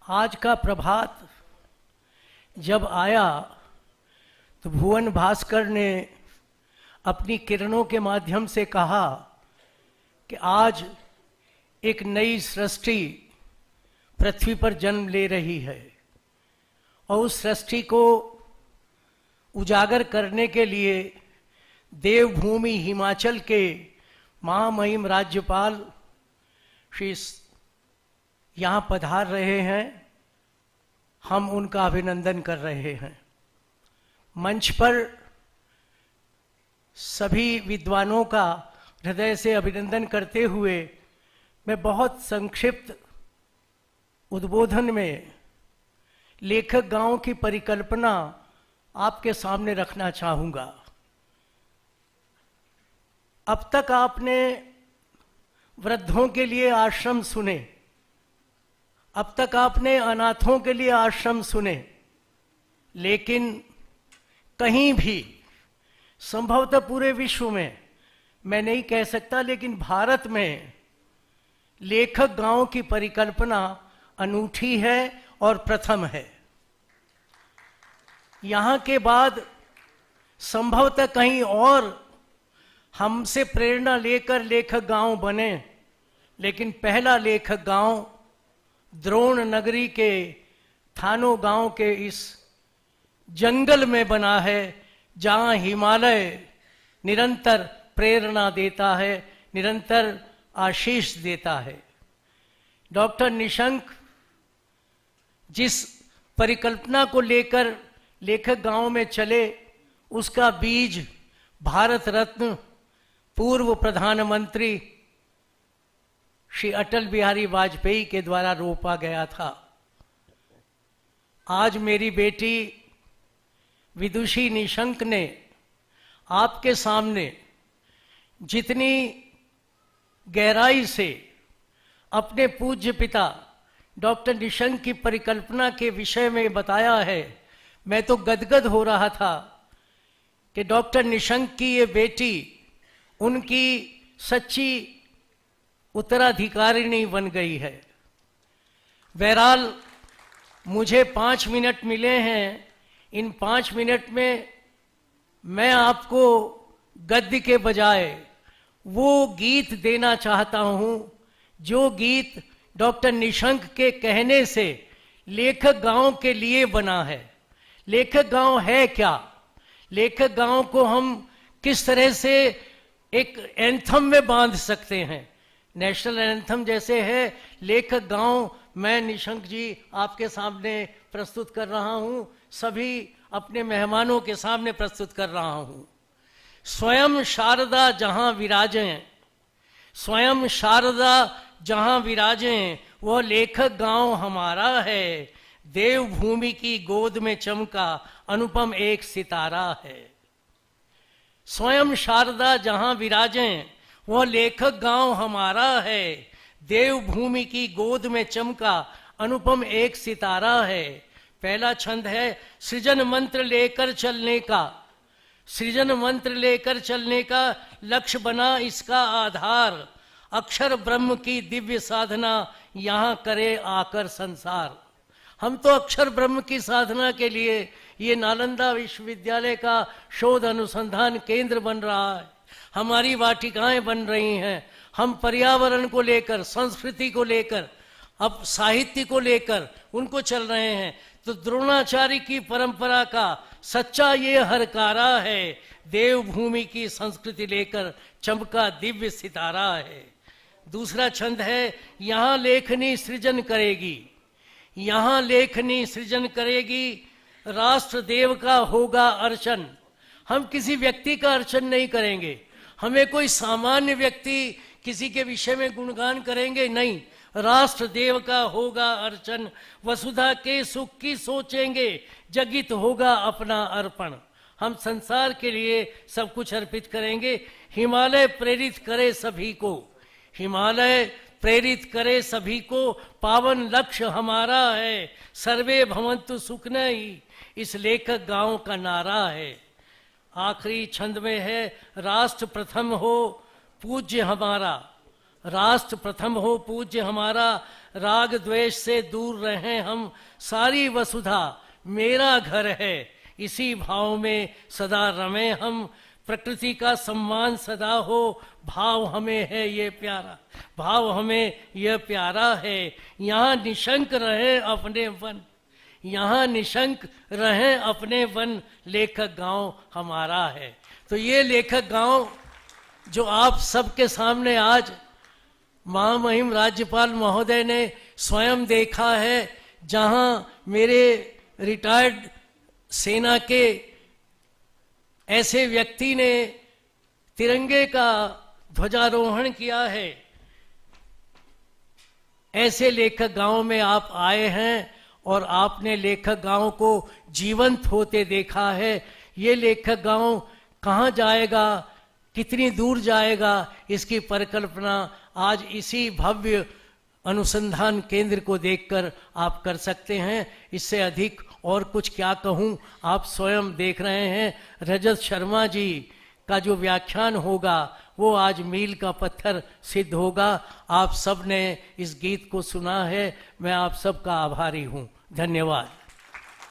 आज का प्रभात जब आया तो भुवन भास्कर ने अपनी किरणों के माध्यम से कहा कि आज एक नई सृष्टि पृथ्वी पर जन्म ले रही है और उस सृष्टि को उजागर करने के लिए देवभूमि हिमाचल के महामहिम राज्यपाल श्री यहाँ पधार रहे हैं। हम उनका अभिनंदन कर रहे हैं। मंच पर सभी विद्वानों का हृदय से अभिनंदन करते हुए मैं बहुत संक्षिप्त उद्बोधन में लेखक गांव की परिकल्पना आपके सामने रखना चाहूंगा। अब तक आपने वृद्धों के लिए आश्रम सुने, अब तक आपने अनाथों के लिए आश्रम सुने, लेकिन कहीं भी संभवतः पूरे विश्व में, मैं नहीं कह सकता, लेकिन भारत में लेखक गांव की परिकल्पना अनूठी है और प्रथम है। यहां के बाद संभवतः कहीं और हमसे प्रेरणा लेकर लेखक गांव बने, लेकिन पहला लेखक गांव द्रोण नगरी के थानो गांव के इस जंगल में बना है, जहां हिमालय निरंतर प्रेरणा देता है, निरंतर आशीष देता है। डॉक्टर निशंक जिस परिकल्पना को लेकर लेखक गांव में चले, उसका बीज भारत रत्न पूर्व प्रधानमंत्री श्री अटल बिहारी वाजपेयी के द्वारा रोपा गया था। आज मेरी बेटी विदुषी निशंक ने आपके सामने जितनी गहराई से अपने पूज्य पिता डॉक्टर निशंक की परिकल्पना के विषय में बताया है, मैं तो गदगद हो रहा था कि डॉक्टर निशंक की ये बेटी उनकी सच्ची उत्तराधिकारिणी बन गई है। बहरहाल मुझे 5 मिनट मिले हैं। इन 5 मिनट में मैं आपको गद्य के बजाय वो गीत देना चाहता हूं जो गीत डॉक्टर निशंक के कहने से लेखक गांव के लिए बना है। लेखक गांव है क्या? लेखक गांव को हम किस तरह से एक एंथम में बांध सकते हैं? नेशनल एंथम जैसे है लेखक गांव मैं निशंक जी आपके सामने प्रस्तुत कर रहा हूं, सभी अपने मेहमानों के सामने प्रस्तुत कर रहा हूं। स्वयं शारदा जहां विराजें, स्वयं शारदा जहां विराजें, वह लेखक गांव हमारा है। देवभूमि की गोद में चमका अनुपम एक सितारा है। स्वयं शारदा जहां विराजें, वह लेखक गांव हमारा है। देवभूमि की गोद में चमका अनुपम एक सितारा है। पहला छंद है सृजन मंत्र लेकर चलने का। सृजन मंत्र लेकर चलने का लक्ष्य बना इसका आधार। अक्षर ब्रह्म की दिव्य साधना यहाँ करे आकर संसार। हम तो अक्षर ब्रह्म की साधना के लिए ये नालंदा विश्वविद्यालय का शोध अनुसंधान केंद्र बन रहा है। हमारी वाटिकाएं बन रही हैं। हम पर्यावरण को लेकर, संस्कृति को लेकर, अब साहित्य को लेकर उनको चल रहे हैं। तो द्रोणाचार्य की परंपरा का सच्चा ये हरकारा है। देवभूमि की संस्कृति लेकर चमका दिव्य सितारा है। दूसरा छंद है यहाँ लेखनी सृजन करेगी। यहाँ लेखनी सृजन करेगी, राष्ट्र देव का होगा अर्चन। हम किसी व्यक्ति का अर्चन नहीं करेंगे। हमें कोई सामान्य व्यक्ति किसी के विषय में गुणगान करेंगे नहीं। राष्ट्र देव का होगा अर्चन। वसुधा के सुख की सोचेंगे, जगित होगा अपना अर्पण। हम संसार के लिए सब कुछ अर्पित करेंगे। हिमालय प्रेरित करे सभी को, हिमालय प्रेरित करे सभी को। पावन लक्ष्य हमारा है, सर्वे भवन्तु सुखिनः ही इस लेखक गांव का नारा है। आखिरी छंद में है राष्ट्र प्रथम हो पूज्य हमारा। राष्ट्र प्रथम हो पूज्य हमारा, राग द्वेष से दूर रहें हम, सारी वसुधा मेरा घर है, इसी भाव में सदा रमें हम। प्रकृति का सम्मान सदा हो, भाव हमें है ये प्यारा, भाव हमें यह प्यारा है। यहाँ निशंक रहे अपने वन, यहाँ निशंक रहें अपने वन, लेखक गांव हमारा है। तो ये लेखक गांव जो आप सबके सामने आज महामहिम राज्यपाल महोदय ने स्वयं देखा है, जहां मेरे रिटायर्ड सेना के ऐसे व्यक्ति ने तिरंगे का ध्वजारोहण किया है, ऐसे लेखक गांव में आप आए हैं और आपने लेखक गांव को जीवंत होते देखा है। ये लेखक गांव कहाँ जाएगा, कितनी दूर जाएगा, इसकी परिकल्पना आज इसी भव्य अनुसंधान केंद्र को देखकर आप कर सकते हैं। इससे अधिक और कुछ क्या कहूँ, आप स्वयं देख रहे हैं। रजत शर्मा जी का जो व्याख्यान होगा वो आज मील का पत्थर सिद्ध होगा। आप सब ने इस गीत को सुना है, मैं आप सबका आभारी हूँ। धन्यवाद।